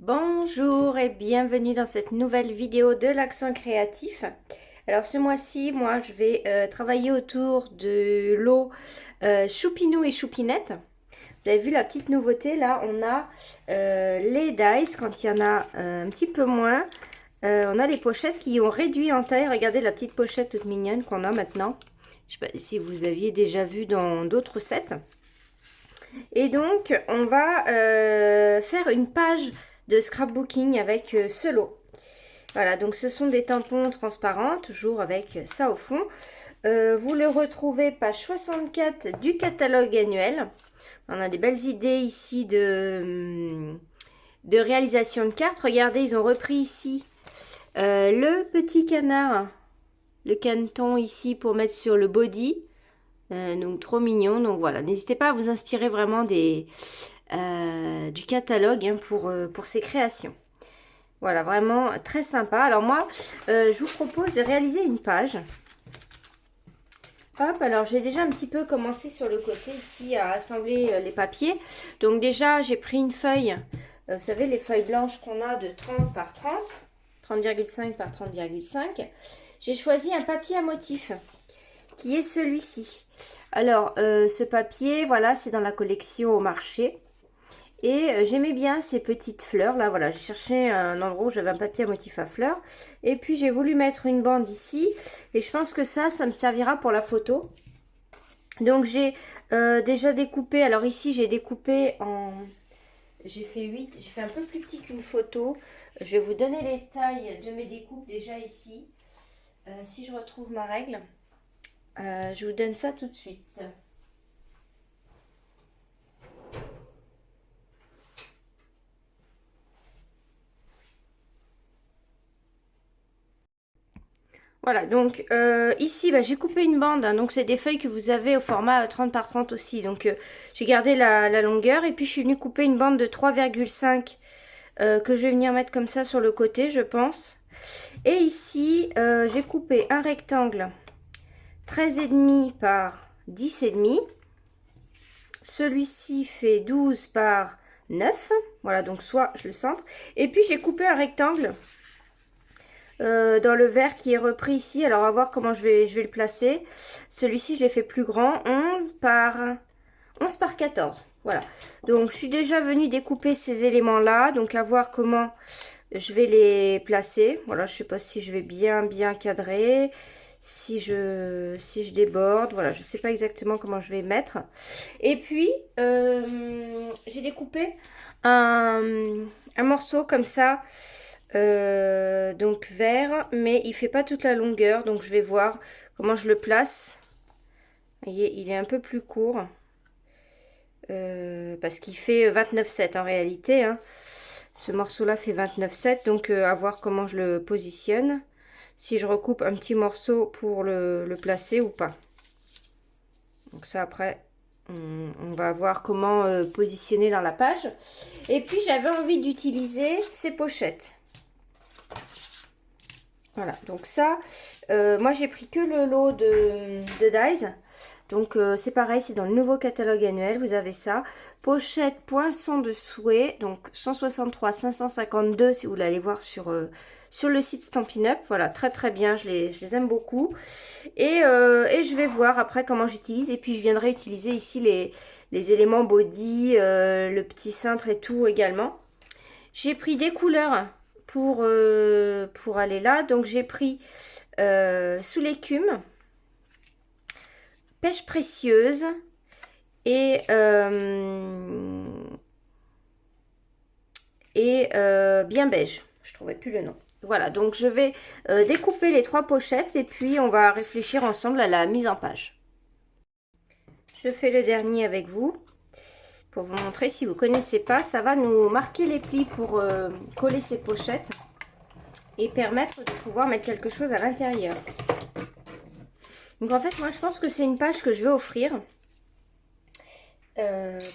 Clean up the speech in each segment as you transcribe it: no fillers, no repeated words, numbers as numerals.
Bonjour et bienvenue dans cette nouvelle vidéo de l'accent créatif. Alors ce mois-ci, moi je vais travailler autour de l'eau Choupinou et Choupinette. Vous avez vu la petite nouveauté là, on a les dies quand il y en a un petit peu moins. On a les pochettes qui ont réduit en taille. Regardez la petite pochette toute mignonne qu'on a maintenant. Je ne sais pas si vous aviez déjà vu dans d'autres sets. Et donc on va faire une page de scrapbooking avec ce lot. Voilà, donc ce sont des tampons transparents, toujours avec ça au fond. Vous le retrouvez page 64 du catalogue annuel. On a des belles idées ici de réalisation de cartes. Regardez, ils ont repris ici le petit canard, le caneton ici pour mettre sur le body. Donc trop mignon. Donc voilà, n'hésitez pas à vous inspirer vraiment du catalogue hein, pour ces créations. Voilà, vraiment très sympa. Alors moi, je vous propose de réaliser une page. Hop, alors j'ai déjà un petit peu commencé sur le côté ici à assembler les papiers. Donc déjà, j'ai pris une feuille, vous savez, les feuilles blanches qu'on a de 30 par 30, 30,5 par 30,5. J'ai choisi un papier à motif qui est celui-ci. Alors, ce papier, voilà, c'est dans la collection au marché. Et j'aimais bien ces petites fleurs là, voilà, j'ai cherché un endroit où j'avais un papier à motif à fleurs. Et puis j'ai voulu mettre une bande ici. Et je pense que ça me servira pour la photo. Donc j'ai déjà découpé, alors ici j'ai découpé en... J'ai fait 8, j'ai fait un peu plus petit qu'une photo. Je vais vous donner les tailles de mes découpes déjà ici. Si je retrouve ma règle, je vous donne ça tout de suite. Voilà, donc ici, j'ai coupé une bande, hein, donc c'est des feuilles que vous avez au format 30 par 30 aussi. Donc j'ai gardé la longueur et puis je suis venue couper une bande de 3,5 que je vais venir mettre comme ça sur le côté, je pense. Et ici, j'ai coupé un rectangle 13,5 par 10,5. Celui-ci fait 12 par 9. Voilà, donc soit je le centre. Et puis j'ai coupé un rectangle dans le vert qui est repris ici. Alors, on va voir comment je vais le placer. Celui-ci, je l'ai fait plus grand. 11 par 14. Voilà. Donc, je suis déjà venue découper ces éléments-là. Donc, à voir comment je vais les placer. Voilà, je ne sais pas si je vais bien cadrer. Si je déborde. Voilà, je ne sais pas exactement comment je vais mettre. Et puis, j'ai découpé un morceau comme ça. Donc vert, mais il fait pas toute la longueur, donc je vais voir comment je le place. Vous voyez, il est un peu plus court parce qu'il fait 29,7 en réalité hein. Ce morceau là fait 29,7, donc à voir comment je le positionne, si je recoupe un petit morceau pour le placer ou pas. Donc ça après on va voir comment positionner dans la page. Et puis j'avais envie d'utiliser ces pochettes. Voilà, donc ça, moi j'ai pris que le lot de dies. Donc c'est pareil, c'est dans le nouveau catalogue annuel, vous avez ça. Pochette poinçon de souhait, donc 163, 552 si vous voulez aller voir sur le site Stampin' Up. Voilà, très bien, je les aime beaucoup. Et je vais voir après comment j'utilise. Et puis je viendrai utiliser ici les éléments body, le petit cintre et tout également. J'ai pris des couleurs pour aller là. Donc j'ai pris sous l'écume, pêche précieuse et bien beige. Je trouvais plus le nom. Voilà, donc je vais découper les 3 pochettes et puis on va réfléchir ensemble à la mise en page. Je fais le dernier avec vous. Pour vous montrer, si vous ne connaissez pas, ça va nous marquer les plis pour coller ces pochettes et permettre de pouvoir mettre quelque chose à l'intérieur. Donc en fait, moi je pense que c'est une page que je vais offrir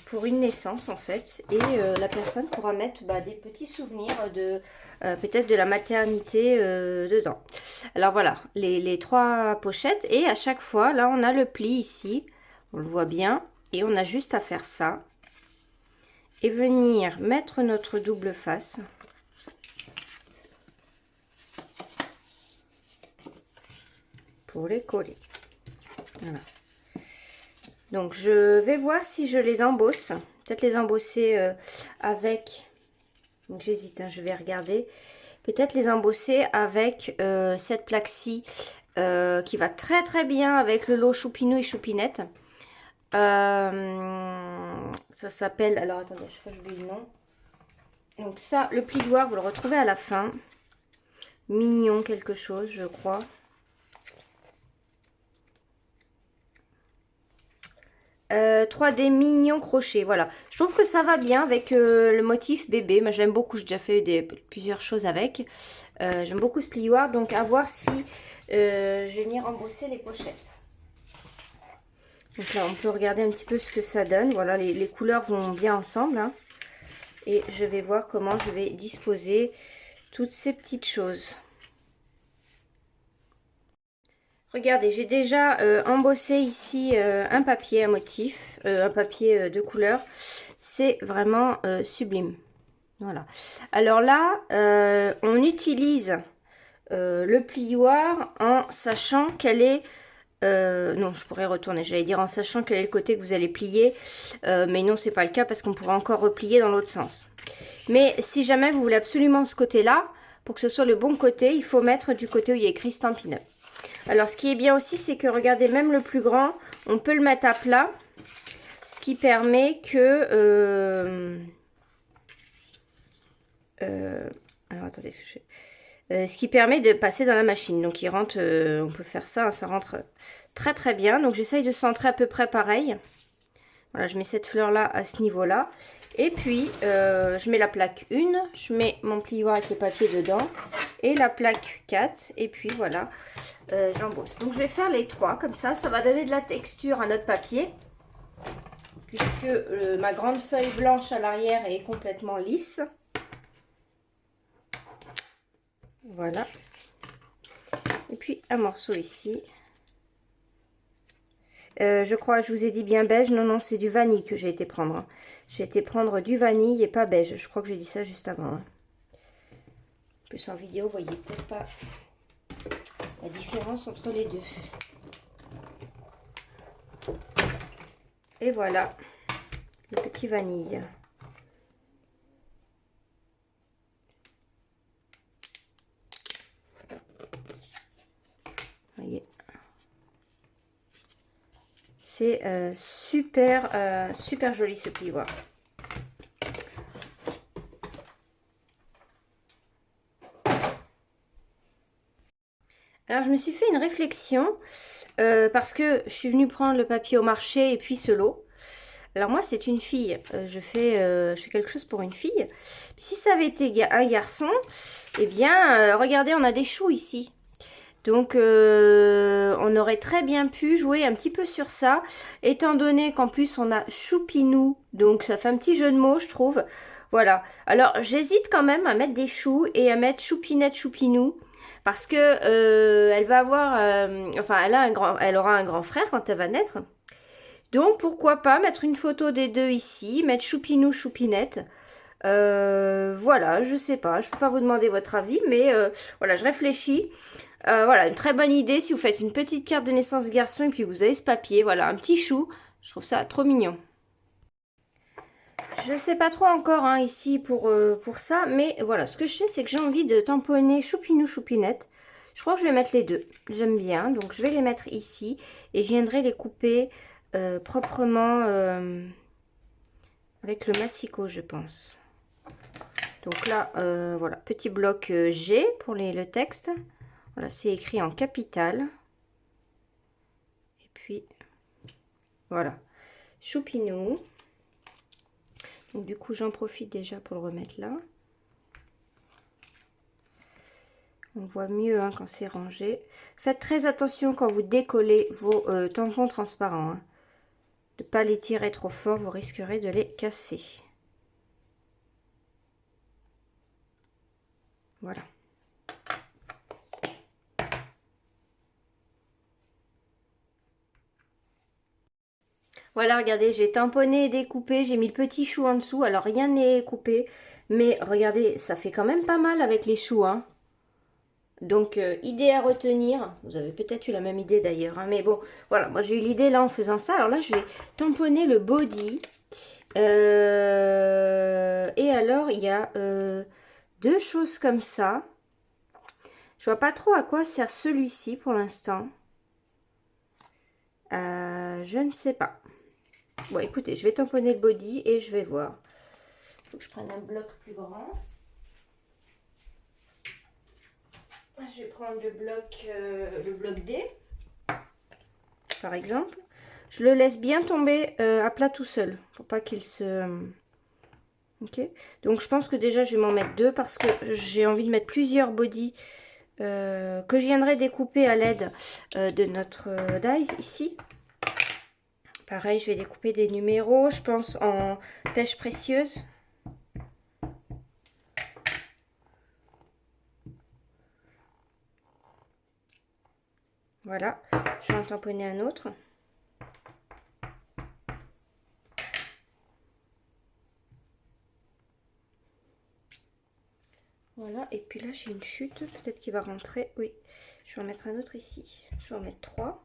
pour une naissance en fait. Et la personne pourra mettre des petits souvenirs de peut-être de la maternité dedans. Alors voilà, les 3 pochettes. Et à chaque fois, là on a le pli ici. On le voit bien. Et on a juste à faire ça. Et venir mettre notre double face. pour les coller. Voilà. Donc je vais voir si je les embosse. Peut-être les embosser avec... Donc j'hésite, hein, je vais regarder. Peut-être les embosser avec cette plaque-ci qui va très très bien avec le lot choupinou et choupinette. Ça s'appelle... Alors attendez, je crois que j'oublie le nom. Donc ça, le plioir, vous le retrouvez à la fin. Mignon quelque chose, je crois. 3D mignon crochet, voilà. Je trouve que ça va bien avec le motif bébé. Moi, j'aime beaucoup. J'ai déjà fait plusieurs choses avec. J'aime beaucoup ce plioir. Donc, à voir si je vais venir embosser les pochettes. Donc là, on peut regarder un petit peu ce que ça donne. Voilà, les couleurs vont bien ensemble, hein. Et je vais voir comment je vais disposer toutes ces petites choses. Regardez, j'ai déjà embossé ici un papier, un motif, un papier de couleur. C'est vraiment sublime. Voilà. Alors là, on utilise le plioir en sachant quel est... non, je pourrais retourner. J'allais dire en sachant quel est le côté que vous allez plier. Mais non, c'est pas le cas parce qu'on pourra encore replier dans l'autre sens. Mais si jamais vous voulez absolument ce côté-là, pour que ce soit le bon côté, il faut mettre du côté où il y a écrit Stampin' Up. Alors, ce qui est bien aussi, c'est que, regardez, même le plus grand, on peut le mettre à plat. Ce qui permet que... alors, attendez, ce que je fais. Ce qui permet de passer dans la machine. Donc, il rentre... on peut faire ça, hein, ça rentre très, très bien. Donc, j'essaye de centrer à peu près pareil. Voilà, je mets cette fleur-là à ce niveau-là. Et puis, je mets la plaque 1. Je mets mon plioir avec le papier dedans. Et la plaque 4. Et puis, voilà... j'embosse. Donc je vais faire les 3 comme ça va donner de la texture à notre papier puisque ma grande feuille blanche à l'arrière est complètement lisse. Voilà. Et puis un morceau ici. Je crois, je vous ai dit bien beige. Non, non, c'est du vanille que j'ai été prendre. Hein. J'ai été prendre du vanille et pas beige. Je crois que j'ai dit ça juste avant. Hein. En plus en vidéo, vous voyez peut-être pas la différence entre les deux. Et voilà, le petit vanille. Voyez. C'est super, super joli ce plioir. Alors, je me suis fait une réflexion parce que je suis venue prendre le papier au marché et puis ce lot. Alors, moi, c'est une fille. Je fais quelque chose pour une fille. Si ça avait été un garçon, eh bien, regardez, on a des choux ici. Donc, on aurait très bien pu jouer un petit peu sur ça, étant donné qu'en plus, on a choupinou. Donc, ça fait un petit jeu de mots, je trouve. Voilà. Alors, j'hésite quand même à mettre des choux et à mettre choupinette, choupinou. Parce que elle va avoir, enfin elle aura un grand frère quand elle va naître. Donc pourquoi pas mettre une photo des deux ici, mettre choupinou, choupinette. Voilà, je sais pas, je peux pas vous demander votre avis, mais voilà, je réfléchis. Voilà, une très bonne idée si vous faites une petite carte de naissance garçon et puis vous avez ce papier, voilà, un petit chou. Je trouve ça trop mignon. Je sais pas trop encore hein, ici pour ça, mais voilà, ce que je sais, c'est que j'ai envie de tamponner choupinou, choupinette. Je crois que je vais mettre les deux, j'aime bien, donc je vais les mettre ici et je viendrai les couper proprement avec le massicot, je pense. Donc là, voilà, petit bloc G pour le texte. Voilà, c'est écrit en capital. Et puis, voilà, choupinou. Donc du coup, j'en profite déjà pour le remettre là. On voit mieux hein, quand c'est rangé. Faites très attention quand vous décollez vos tampons transparents. Hein. De ne pas les tirer trop fort, vous risquerez de les casser. Voilà. Voilà, regardez, j'ai tamponné et découpé, j'ai mis le petit chou en dessous. Alors, rien n'est coupé, mais regardez, ça fait quand même pas mal avec les choux, hein. Donc, idée à retenir. Vous avez peut-être eu la même idée d'ailleurs, hein, mais bon, voilà, moi j'ai eu l'idée là en faisant ça. Alors là, je vais tamponner le body. Et alors, il y a deux choses comme ça. Je vois pas trop à quoi sert celui-ci pour l'instant. Je ne sais pas. Bon, écoutez, je vais tamponner le body et je vais voir. Il faut que je prenne un bloc plus grand. Je vais prendre le bloc D, par exemple. Je le laisse bien tomber à plat tout seul, pour pas qu'il se... Ok. Donc je pense que déjà je vais m'en mettre deux parce que j'ai envie de mettre plusieurs bodies que je viendrai découper à l'aide de notre dies ici. Pareil, je vais découper des numéros, je pense en pêche précieuse. Voilà, je vais en tamponner un autre. Voilà, et puis là j'ai une chute, peut-être qu'il va rentrer. Oui, je vais en mettre un autre ici. Je vais en mettre 3.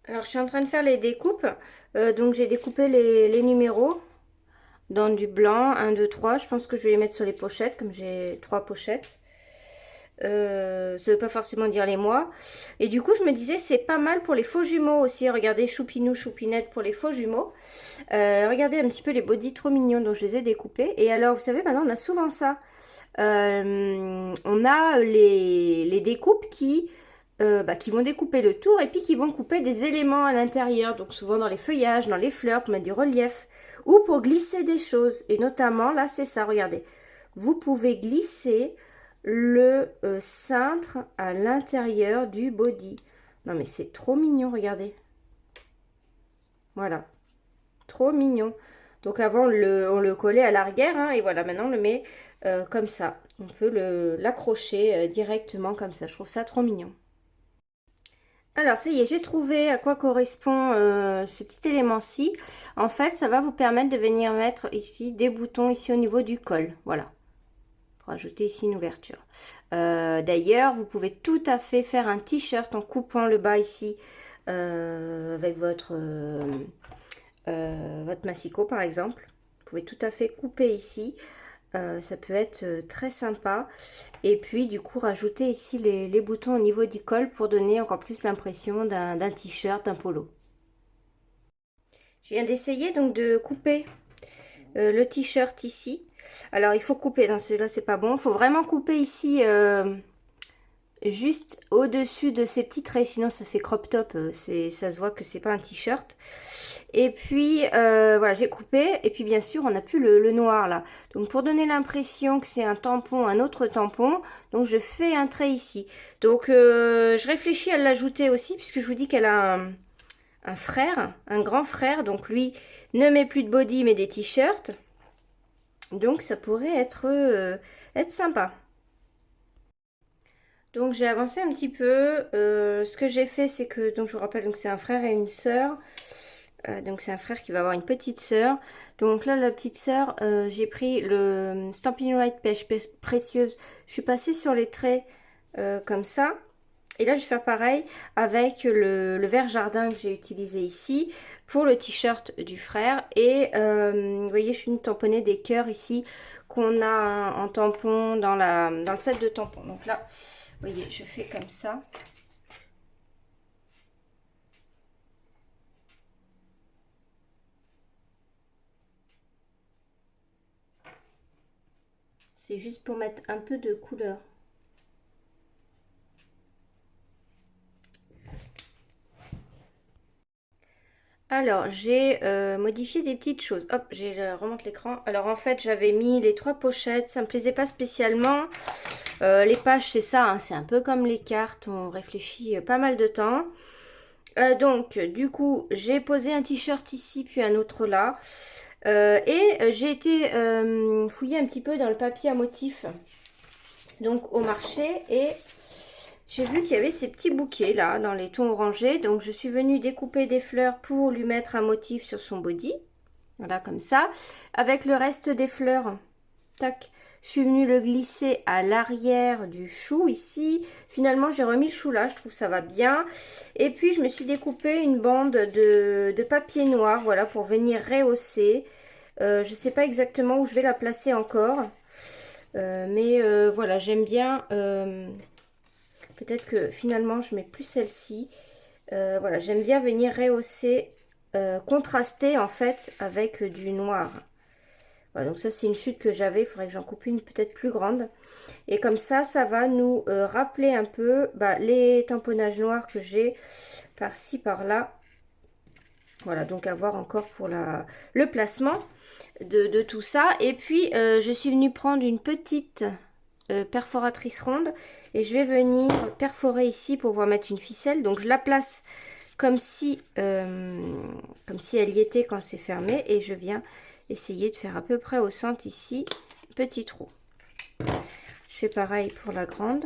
Alors je suis en train de faire les découpes. Donc j'ai découpé les numéros dans du blanc, 1, 2, 3. Je pense que je vais les mettre sur les pochettes, comme j'ai 3 pochettes. Ça ne veut pas forcément dire les mois. Et du coup, je me disais, c'est pas mal pour les faux jumeaux aussi. Regardez, choupinou, choupinette pour les faux jumeaux. Regardez un petit peu les bodys trop mignons dont je les ai découpés. Et alors, vous savez, maintenant, on a souvent ça. On a les découpes qui vont découper le tour et puis qui vont couper des éléments à l'intérieur. Donc, souvent dans les feuillages, dans les fleurs, pour mettre du relief. Ou pour glisser des choses. Et notamment, là, c'est ça, regardez. Vous pouvez glisser le cintre à l'intérieur du body. Non mais c'est trop mignon, regardez. Voilà, trop mignon. Donc avant on le collait à l'arrière, hein, et voilà, maintenant on le met comme ça. On peut l'accrocher directement comme ça. Je trouve ça trop mignon. Alors ça y est, j'ai trouvé à quoi correspond ce petit élément-ci. En fait, ça va vous permettre de venir mettre ici des boutons ici au niveau du col. Voilà. Pour ajouter ici une ouverture. D'ailleurs, vous pouvez tout à fait faire un t-shirt en coupant le bas ici avec votre massicot par exemple. Vous pouvez tout à fait couper ici. Ça peut être très sympa. Et puis du coup rajouter ici les boutons au niveau du col pour donner encore plus l'impression d'un t-shirt, d'un polo. Je viens d'essayer donc de couper le t-shirt ici. Alors il faut couper, dans celui-là c'est pas bon. Il faut vraiment couper ici juste au-dessus de ces petits traits, sinon ça fait crop top, ça se voit que c'est pas un t-shirt. Et puis voilà, j'ai coupé, et puis bien sûr on n'a plus le noir là. Donc pour donner l'impression que c'est un tampon, un autre tampon, donc je fais un trait ici. Donc je réfléchis à l'ajouter aussi, puisque je vous dis qu'elle a un frère, un grand frère, donc lui ne met plus de body mais des t-shirts. Donc ça pourrait être sympa. Donc j'ai avancé un petit peu. Ce que j'ai fait, c'est que, donc je vous rappelle, donc c'est un frère et une sœur. Donc c'est un frère qui va avoir une petite sœur. Donc là, la petite sœur, j'ai pris le Stampin' Right Pêche Précieuse. Je suis passée sur les traits comme ça. Et là, je vais faire pareil avec le vert jardin que j'ai utilisé ici pour le t-shirt du frère. Et vous voyez, je suis venue tamponner des cœurs ici qu'on a en tampon dans le set de tampons. Donc là, vous voyez, je fais comme ça. C'est juste pour mettre un peu de couleur. Alors, j'ai modifié des petites choses. Hop, remonte l'écran. Alors, en fait, j'avais mis les 3 pochettes. Ça me plaisait pas spécialement. Les pages, c'est ça, hein, c'est un peu comme les cartes. On réfléchit pas mal de temps. Donc, du coup, j'ai posé un t-shirt ici, puis un autre là. Et j'ai été fouiller un petit peu dans le papier à motif. Donc, au marché. Et j'ai vu qu'il y avait ces petits bouquets là, dans les tons orangés. Donc, je suis venue découper des fleurs pour lui mettre un motif sur son body. Voilà, comme ça. Avec le reste des fleurs, tac, je suis venue le glisser à l'arrière du chou ici. Finalement, j'ai remis le chou là, je trouve ça va bien. Et puis, je me suis découpé une bande de papier noir, voilà, pour venir rehausser. Je ne sais pas exactement où je vais la placer encore. Mais voilà, j'aime bien. Peut-être que finalement, je mets plus celle-ci. Voilà, j'aime bien venir rehausser, contraster en fait avec du noir. Voilà, donc ça c'est une chute que j'avais, il faudrait que j'en coupe une peut-être plus grande. Et comme ça va nous rappeler un peu les tamponnages noirs que j'ai par-ci, par-là. Voilà, donc à voir encore pour le placement de tout ça. Et puis je suis venue prendre une petite perforatrice ronde et je vais venir perforer ici pour pouvoir mettre une ficelle. Donc je la place comme si elle y était quand c'est fermé et je viens essayer de faire à peu près au centre ici, petit trou. Je fais pareil pour la grande.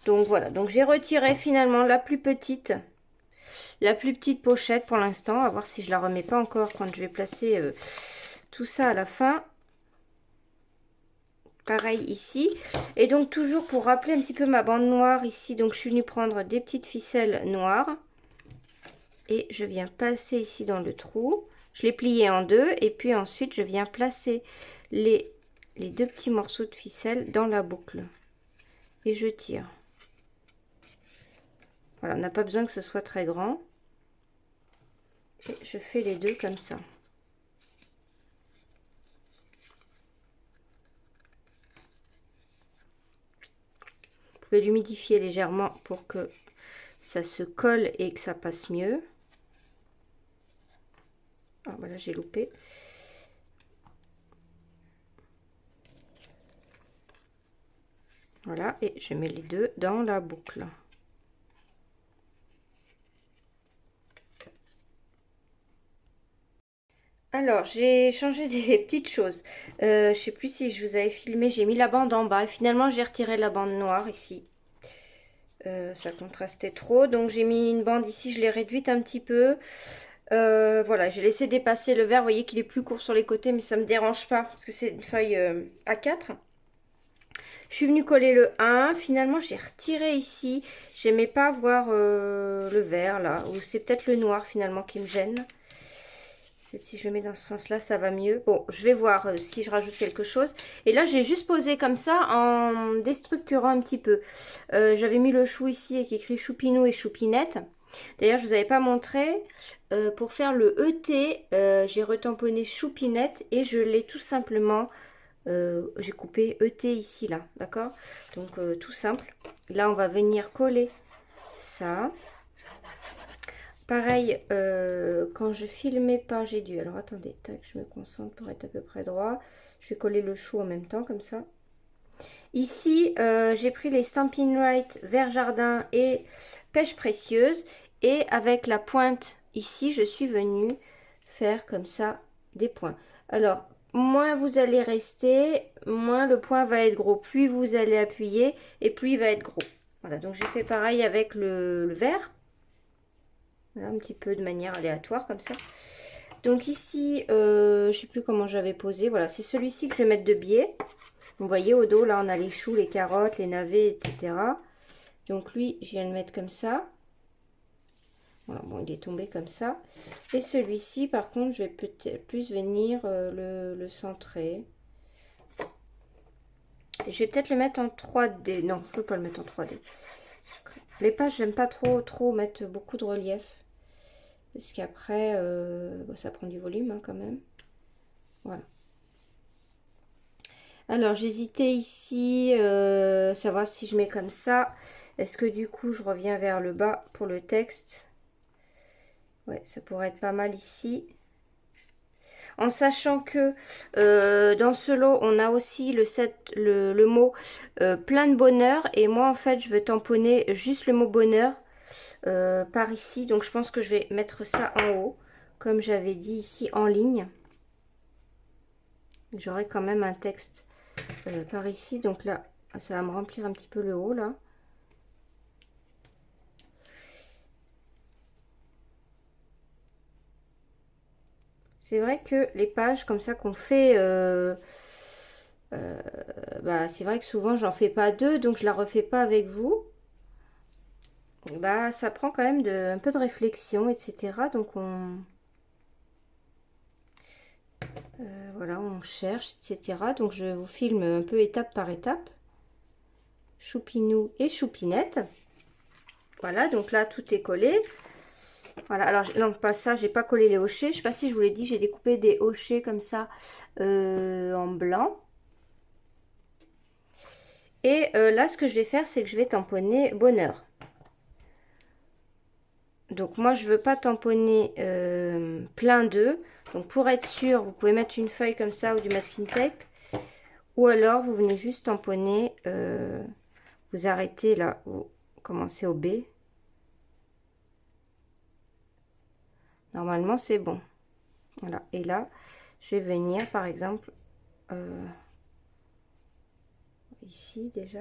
Donc voilà, donc j'ai retiré finalement la plus petite pochette pour l'instant, à voir si je la remets pas encore quand je vais placer tout ça à la fin. Pareil ici. Et donc toujours pour rappeler un petit peu ma bande noire ici, donc je suis venue prendre des petites ficelles noires. Et je viens passer ici dans le trou. Je l'ai plié en deux. Et puis ensuite, je viens placer les deux petits morceaux de ficelle dans la boucle. Et je tire. Voilà, on n'a pas besoin que ce soit très grand. Et je fais les deux comme ça. Vous pouvez l'humidifier légèrement pour que ça se colle et que ça passe mieux. Ah, voilà, j'ai loupé. Voilà, et je mets les deux dans la boucle. Alors, j'ai changé des petites choses. Je sais plus si je vous avais filmé, j'ai mis la bande en bas et finalement j'ai retiré la bande noire ici. Ça contrastait trop, donc j'ai mis une bande ici, je l'ai réduite un petit peu. Voilà, j'ai laissé dépasser le vert, vous voyez qu'il est plus court sur les côtés, mais ça me dérange pas parce que c'est une feuille A4. Je suis venue coller le 1, finalement j'ai retiré ici, j'aimais pas voir le vert là, ou c'est peut-être le noir finalement qui me gêne. Si je le mets dans ce sens-là, ça va mieux. Bon, je vais voir si je rajoute quelque chose. Et là, j'ai juste posé comme ça en déstructurant un petit peu. J'avais mis le chou ici avec écrit choupinou et choupinette. D'ailleurs, je ne vous avais pas montré. Pour faire le ET, j'ai retamponné choupinette et je l'ai tout simplement... j'ai coupé ET ici, là. D'accord? Donc, tout simple. Là, on va venir coller ça. Pareil, quand je filmais pas, j'ai dû... Alors, attendez, tac, je me concentre pour être à peu près droit. Je vais coller le chou en même temps, comme ça. Ici, j'ai pris les Stampin' Right Vert Jardin et Pêche Précieuse. Et avec la pointe ici, je suis venue faire comme ça des points. Alors, moins vous allez rester, moins le point va être gros. Plus vous allez appuyer et plus il va être gros. Voilà, donc j'ai fait pareil avec le vert. Voilà, un petit peu de manière aléatoire comme ça. Donc ici, je ne sais plus comment j'avais posé. Voilà, c'est celui-ci que je vais mettre de biais. Vous voyez au dos, là, on a les choux, les carottes, les navets, etc. Donc lui, je viens de le mettre comme ça. Voilà, bon, il est tombé comme ça. Et celui-ci, par contre, je vais peut-être plus venir le centrer. Je vais peut-être le mettre en 3D. Non, je ne veux pas le mettre en 3D. Les pages, j'aime pas trop mettre beaucoup de relief. Parce qu'après, ça prend du volume hein, quand même. Voilà. Alors, j'hésitais ici, savoir si je mets comme ça. Est-ce que du coup, je reviens vers le bas pour le texte? Ouais, ça pourrait être pas mal ici. En sachant que dans ce lot, on a aussi le mot plein de bonheur. Et moi, en fait, je veux tamponner juste le mot bonheur par ici. Donc, je pense que je vais mettre ça en haut, comme j'avais dit ici, en ligne. J'aurai quand même un texte par ici. Donc là, ça va me remplir un petit peu le haut, là. C'est vrai que les pages comme ça qu'on fait, bah, c'est vrai que souvent j'en fais pas deux, donc je la refais pas avec vous. Bah, ça prend quand même un peu de réflexion, etc. Donc voilà, on cherche, etc. Donc je vous filme un peu étape par étape. Choupinou et Choupinette. Voilà, donc là tout est collé. Voilà, alors non pas ça, j'ai pas collé les hochets. Je sais pas si je vous l'ai dit, j'ai découpé des hochets comme ça en blanc. Et là, ce que je vais faire, c'est que je vais tamponner bonheur. Donc moi, je veux pas tamponner plein d'œufs. Donc pour être sûr, vous pouvez mettre une feuille comme ça ou du masking tape. Ou alors, vous venez juste tamponner, vous arrêtez là, vous commencez au B. Normalement, c'est bon. Voilà, et là, je vais venir, par exemple, ici déjà.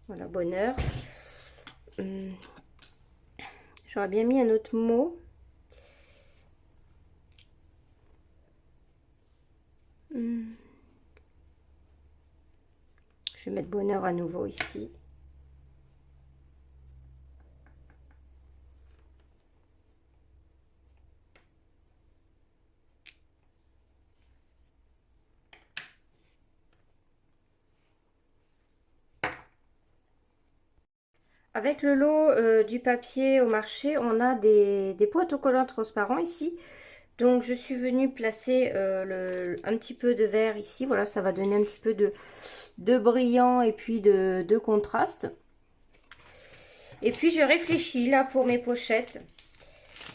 Voilà, bonheur. J'aurais bien mis un autre mot. Je vais mettre bonheur à nouveau ici. Avec le lot du papier au marché, on a des pots autocollants transparents ici. Donc je suis venue placer un petit peu de vert ici. Voilà, ça va donner un petit peu de brillant et puis de contraste. Et puis je réfléchis là pour mes pochettes.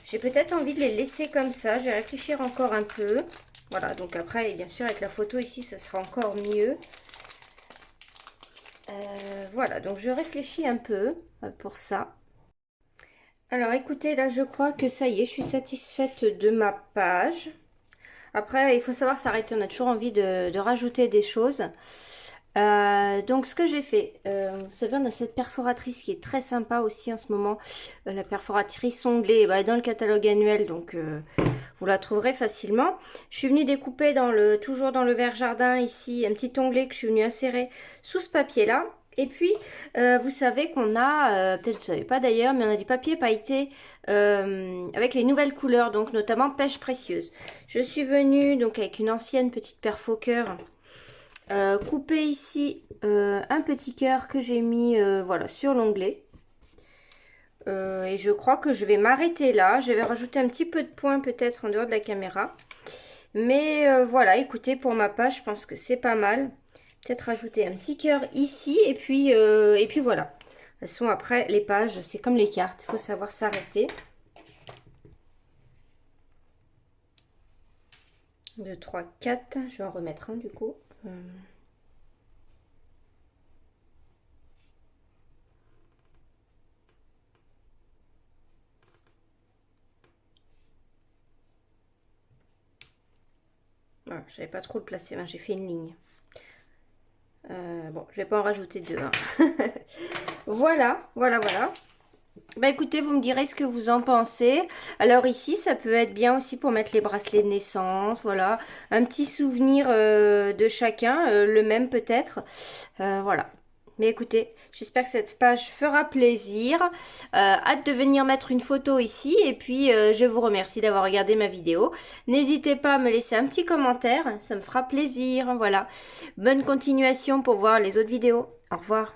J'ai peut-être envie de les laisser comme ça. Je vais réfléchir encore un peu. Voilà, donc après, bien sûr, avec la photo ici, ça sera encore mieux. Voilà, donc je réfléchis un peu pour ça. Alors écoutez, là je crois que ça y est, je suis satisfaite de ma page. Après, il faut savoir s'arrêter, on a toujours envie de rajouter des choses. Donc ce que j'ai fait, vous savez, on a cette perforatrice qui est très sympa aussi en ce moment. La perforatrice onglée, bah, dans le catalogue annuel, donc vous la trouverez facilement. Je suis venue découper toujours dans le verre jardin ici, un petit onglet que je suis venue insérer sous ce papier-là. Et puis, vous savez qu'on a, peut-être vous ne savez pas d'ailleurs, mais on a du papier pailleté avec les nouvelles couleurs, donc notamment pêche précieuse. Je suis venue donc avec une ancienne petite perfo cœur, couper ici un petit cœur que j'ai mis voilà, sur l'onglet. Et je crois que je vais m'arrêter là. Je vais rajouter un petit peu de points peut-être en dehors de la caméra. Mais voilà, écoutez, pour ma page, je pense que c'est pas mal. Peut-être rajouter un petit cœur ici et puis voilà. De toute façon, après, les pages, c'est comme les cartes. Il faut savoir s'arrêter. 2, 3, 4. Je vais en remettre un du coup. Voilà, je savais pas trop le placer. J'ai fait une ligne. Bon, je vais pas en rajouter deux. Hein. Voilà. Bah écoutez, vous me direz ce que vous en pensez. Alors ici, ça peut être bien aussi pour mettre les bracelets de naissance, voilà. Un petit souvenir de chacun, le même peut-être. Voilà. Mais écoutez, j'espère que cette page fera plaisir. Hâte de venir mettre une photo ici. Et puis, je vous remercie d'avoir regardé ma vidéo. N'hésitez pas à me laisser un petit commentaire. Ça me fera plaisir. Voilà. Bonne continuation pour voir les autres vidéos. Au revoir.